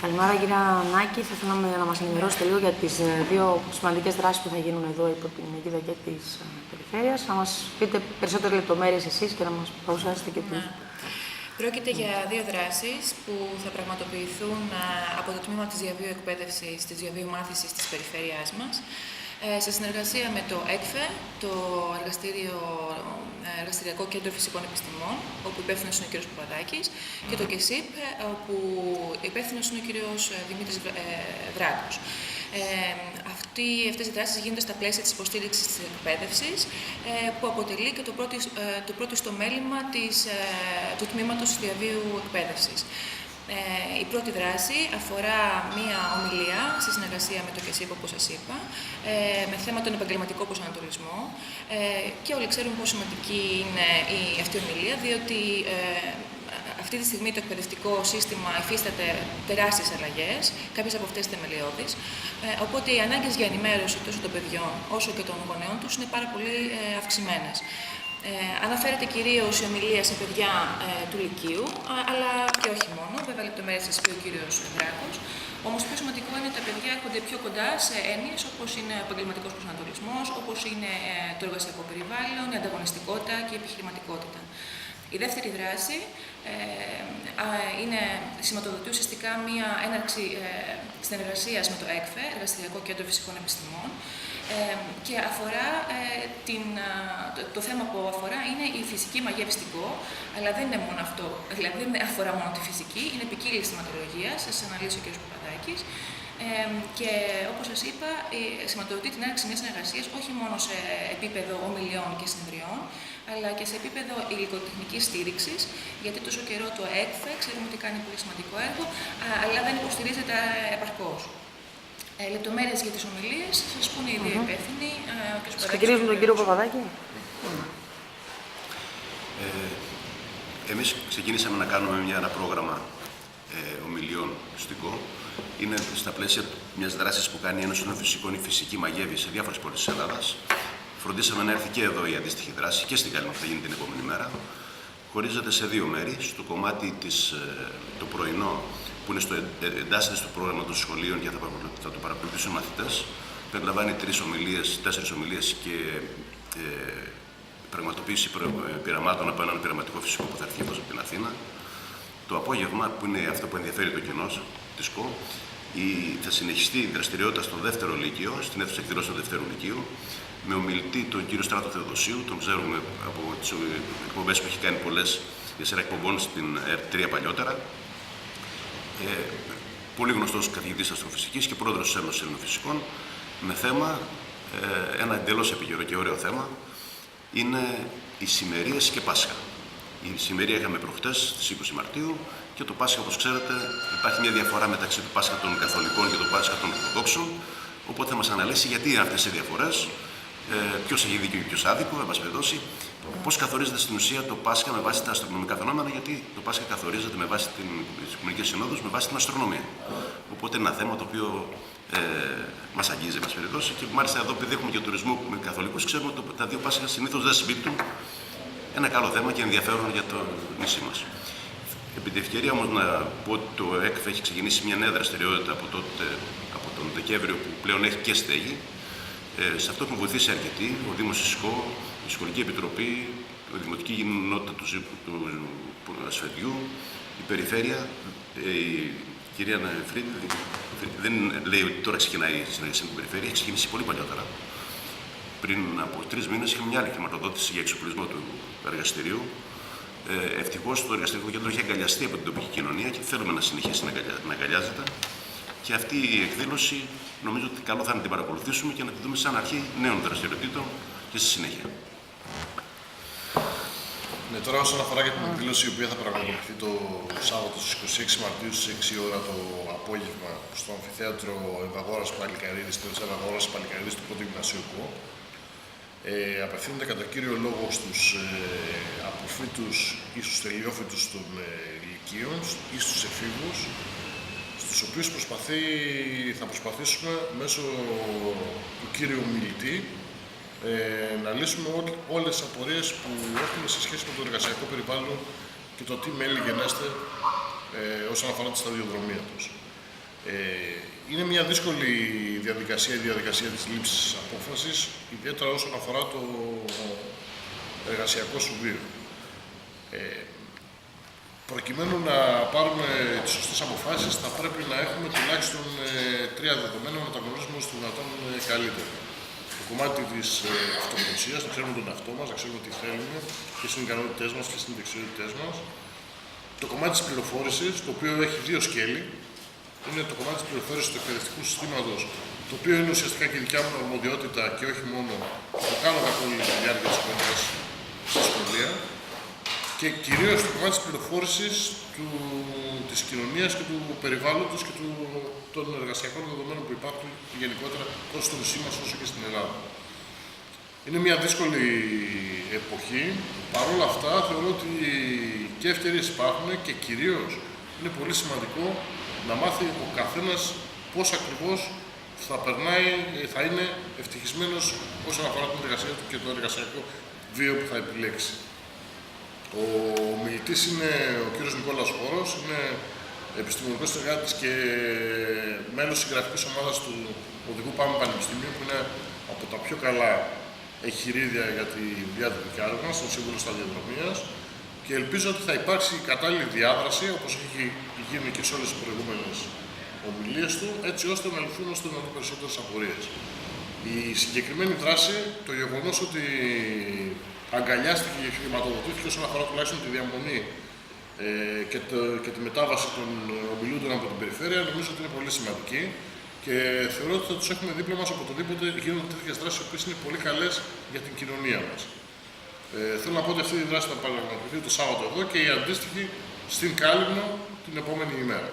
Καλημέρα, κύριε Νάκη. Θα θέλαμε να μας ενημερώσετε λίγο για τις δύο σημαντικές δράσεις που θα γίνουν εδώ υπό την αιγίδα και της Περιφέρειας. Να μας πείτε περισσότερες λεπτομέρειες εσείς και να μας παρουσιάσετε και τους. Πρόκειται για δύο δράσεις που θα πραγματοποιηθούν από το τμήμα της διαβίου εκπαίδευσης, της διαβίου μάθησης της περιφέρειάς μας, σε συνεργασία με το ΕΚΦΕ, το Εργαστηριακό Κέντρο Φυσικών Επιστημών, όπου υπεύθυνος είναι ο κ. Παπαδάκης, και το ΚΕΣΥΠ, όπου υπεύθυνος είναι ο κ. Δημήτρης Βράκος. Αυτές οι δράσεις γίνονται στα πλαίσια της υποστήριξης της εκπαίδευσης, που αποτελεί και το πρώτο στο μέλημα του τμήματος της διαβίου εκπαίδευσης. Η πρώτη δράση αφορά μία ομιλία σε συνεργασία με το ΚΕΣΥΠ, όπως σας είπα, με θέμα τον επαγγελματικό προσανατολισμό, και όλοι ξέρουν πόσο σημαντική είναι αυτή η ομιλία, διότι αυτή τη στιγμή το εκπαιδευτικό σύστημα υφίσταται τεράστιες αλλαγές, κάποιες από αυτές θεμελιώδεις, οπότε οι ανάγκες για ενημέρωση τόσο των παιδιών όσο και των γονέων τους είναι πάρα πολύ αυξημένες. Αναφέρεται κυρίως η ομιλία σε παιδιά του Λυκείου, αλλά και όχι μόνο, βέβαια λεπτομέρειες σας πει ο κύριος Βράκος. Όμως πιο σημαντικό είναι ότι τα παιδιά έρχονται πιο κοντά σε έννοιες όπως είναι ο επαγγελματικός προσανατολισμός, όπως είναι το εργασιακό περιβάλλον, η ανταγωνιστικότητα και η επιχειρηματικότητα. Η δεύτερη δράση σηματοδοτεί ουσιαστικά μία έναρξη συνεργασίας με το ΕΚΦΕ, Εργαστηριακό Κέντρο Φυσικών Επιστημών, και αφορά το θέμα που αφορά είναι η φυσική μαγευστικό, αλλά δεν είναι μόνο αυτό, δηλαδή δεν αφορά μόνο τη φυσική, είναι ποικίλη θεματολογία, σας αναλύσει ο κ. Παπαδάκης. Και όπως σας είπα, σηματοδοτεί την έναρξη μιας συνεργασίας όχι μόνο σε επίπεδο ομιλιών και συνεδριών, αλλά και σε επίπεδο υλικοτεχνικής στήριξης, γιατί τόσο καιρό το ΕΚΦΕ ξέρουμε ότι κάνει πολύ σημαντικό έργο, αλλά δεν υποστηρίζεται επαρκώς. Λεπτομέρειες για τις ομιλίες θα σας πούνε οι δύο υπεύθυνοι. Ξεκινήσουμε τον κύριο Παπαδάκη. Εμείς ξεκινήσαμε να κάνουμε ένα πρόγραμμα ομιλιών φυσικό. Είναι στα πλαίσια μιας δράσης που κάνει η Ένωση των Φυσικών, η Φυσική Μαγεύη σε διάφορες πόλεις της Ελλάδας. Φροντίσαμε να έρθει και εδώ η αντίστοιχη δράση και στην Κάλυμνα που θα γίνει την επόμενη μέρα. Χωρίζεται σε δύο μέρη. Στο κομμάτι το πρωινό, που είναι εντάσσεται στο πρόγραμμα των σχολείων και θα το παρακολουθήσουν οι μαθητές. Περιλαμβάνει 4 ομιλίες και πραγματοποίηση πειραμάτων από έναν πειραματικό φυσικό που θα έρθει εδώ από την Αθήνα. Το απόγευμα, που είναι αυτό που ενδιαφέρει το κοινό της ΚΟ, θα συνεχιστεί η δραστηριότητα στο δεύτερο Λύκειο, στην αίθουσα εκδηλώσεων του Δευτέρου Λυκείου, με ομιλητή τον κύριο Στράτο Θεοδοσίου. Τον ξέρουμε από τις εκπομπές που έχει κάνει πολλές για σειρά εκπομπών στην ΕΡΤ3 παλιότερα. Πολύ γνωστός καθηγητής αστροφυσικής και πρόεδρος της Ένωσης Ελληνοφυσικών, με θέμα, ένα εντελώς επίκαιρο και ωραίο θέμα, είναι οι σημερίες και Πάσχα. Η σημερία είχαμε προχτές, στις 20 Μαρτίου, και το Πάσχα, όπως ξέρετε, υπάρχει μια διαφορά μεταξύ του Πάσχα των Καθολικών και του Πάσχα των Ορθοδόξων, οπότε θα μας αναλύσει γιατί είναι αυτές οι διαφορές, ποιος έχει δίκιο και ποιος άδικο, εν πάση περιπτώσει, πώς καθορίζεται στην ουσία το Πάσχα με βάση τα αστρονομικά φαινόμενα, γιατί το Πάσχα καθορίζεται με βάση τις Οικουμενικές Συνόδους, με βάση την αστρονομία. Οπότε είναι ένα θέμα το οποίο μας αγγίζει, εν πάση περιπτώσει, και μάλιστα εδώ, επειδή έχουμε και τουρισμό με καθολικούς, ξέρουμε ότι τα δύο Πάσχα συνήθως δεν συμπίπτουν. Ένα καλό θέμα και ενδιαφέρον για το νησί μας. Επί τη ευκαιρία όμως να πω ότι το ΕΚΦ έχει ξεκινήσει μια νέα δραστηριότητα από τον Δεκέμβριο, που πλέον έχει και στέγη. Σε αυτό έχουν βοηθήσει αρκετοί, ο Δήμος Ισκό, η Σχολική Επιτροπή, η Δημοτική Κοινότητα του Ασφαιδιού, η Περιφέρεια, η κυρία Φρίτ, δεν λέει ότι τώρα ξεκινάει η συνεργασία με την Περιφέρεια, έχει ξεκινήσει πολύ παλιότερα. Πριν από 3 μήνες είχαμε μια άλλη χρηματοδότηση για εξοπλισμό του εργαστηρίου. Ευτυχώς το εργαστηρικό κέντρο έχει αγκαλιαστεί από την τοπική κοινωνία και θέλουμε να συνεχίσει να αγκαλιάζεται. Και αυτή η εκδήλωση νομίζω ότι καλό θα είναι να την παρακολουθήσουμε και να τη δούμε σαν αρχή νέων δραστηριοτήτων και στη συνέχεια. Ναι, τώρα όσον αφορά για την εκδήλωση η οποία θα πραγματοποιηθεί το Σάββατο στις 26 Μαρτίου στις 6 ώρα το απόγευμα στο Αμφιθέατρο Ευαγόρας Παλικαρίδης, στο Ευαγόρας Παλικαρίδης του Πρώτου Γυμνασίου, απευθύνονται κατά κύριο λόγο στους αποφύτους ή στους τελειόφοιτους των ηλικίων ή στους εφήβους, στους οποίους θα προσπαθήσουμε μέσω του κύριου μιλητή να λύσουμε όλες τις απορίες που έχουμε σε σχέση με το εργασιακό περιβάλλον και το τι μέλη γενέστε όσον αφορά τη σταδιοδρομία τους. Είναι μια δύσκολη διαδικασία, η διαδικασία της λήψης απόφασης, ιδιαίτερα όσον αφορά το εργασιακό σου βίο. Προκειμένου να πάρουμε τις σωστές αποφάσεις, θα πρέπει να έχουμε τουλάχιστον 3 δεδομένα να τα γνωρίζουμε όσο το δυνατόν καλύτερα. Το κομμάτι της αυτογνωσίας, να ξέρουμε τον εαυτό μας, να ξέρουμε τι θέλουμε, ποιες είναι οι ικανότητές μας, ποιες είναι οι δεξιότητές μας. Το κομμάτι της πληροφόρησης, το οποίο έχει 2 σκέλη. Είναι το κομμάτι της πληροφόρησης του εκπαιδευτικού συστήματος, το οποίο είναι ουσιαστικά και η δικιά μου αρμοδιότητα και όχι μόνο, το κάνω καθ' όλη τη διάρκεια της χρονιάς στη σχολεία. Και κυρίως το κομμάτι της πληροφόρησης της κοινωνίας και του περιβάλλοντος και των εργασιακών δεδομένων που υπάρχουν γενικότερα τόσο στο νησί μας όσο και στην Ελλάδα. Είναι μια δύσκολη εποχή. Παρ' όλα αυτά θεωρώ ότι και ευκαιρίες υπάρχουν και κυρίως είναι πολύ σημαντικό να μάθει ο καθένας πώς ακριβώς θα είναι ευτυχισμένος όσον αφορά την εργασία του και το εργασιακό βίο που θα επιλέξει. Ο μιλητής είναι ο κύριος Νικόλαος Χώρος, είναι επιστημονικός συνεργάτης και μέλος της γραφικής ομάδας του Οδικού Πάμε Πανεπιστημίου, που είναι από τα πιο καλά εγχειρίδια για τη δουλειά του δικαιάρου μας, τον Σύμβουλο Σταδιοδρομίας, και ελπίζω ότι θα υπάρξει κατάλληλη διάδραση, όπως έχει γίνει και σε όλες τις προηγούμενες ομιλίες του, έτσι ώστε να λυθούν ώστε να δουν περισσότερες απορίες. Η συγκεκριμένη δράση, το γεγονός ότι αγκαλιάστηκε και χρηματοδοτήθηκε όσον αφορά τουλάχιστον τη διαμονή και τη μετάβαση των ομιλούντων από την περιφέρεια, νομίζω ότι είναι πολύ σημαντική και θεωρώ ότι θα τους έχουμε δίπλα μας οποτεδήποτε γίνονται τέτοιες δράσεις, οι οποίες είναι πολύ καλές για την κοινωνία μας. Θέλω να πω ότι αυτή η δράση θα πραγματοποιηθεί το Σάββατο εδώ και η αντίστοιχη στην Κάλυμνο την επόμενη ημέρα.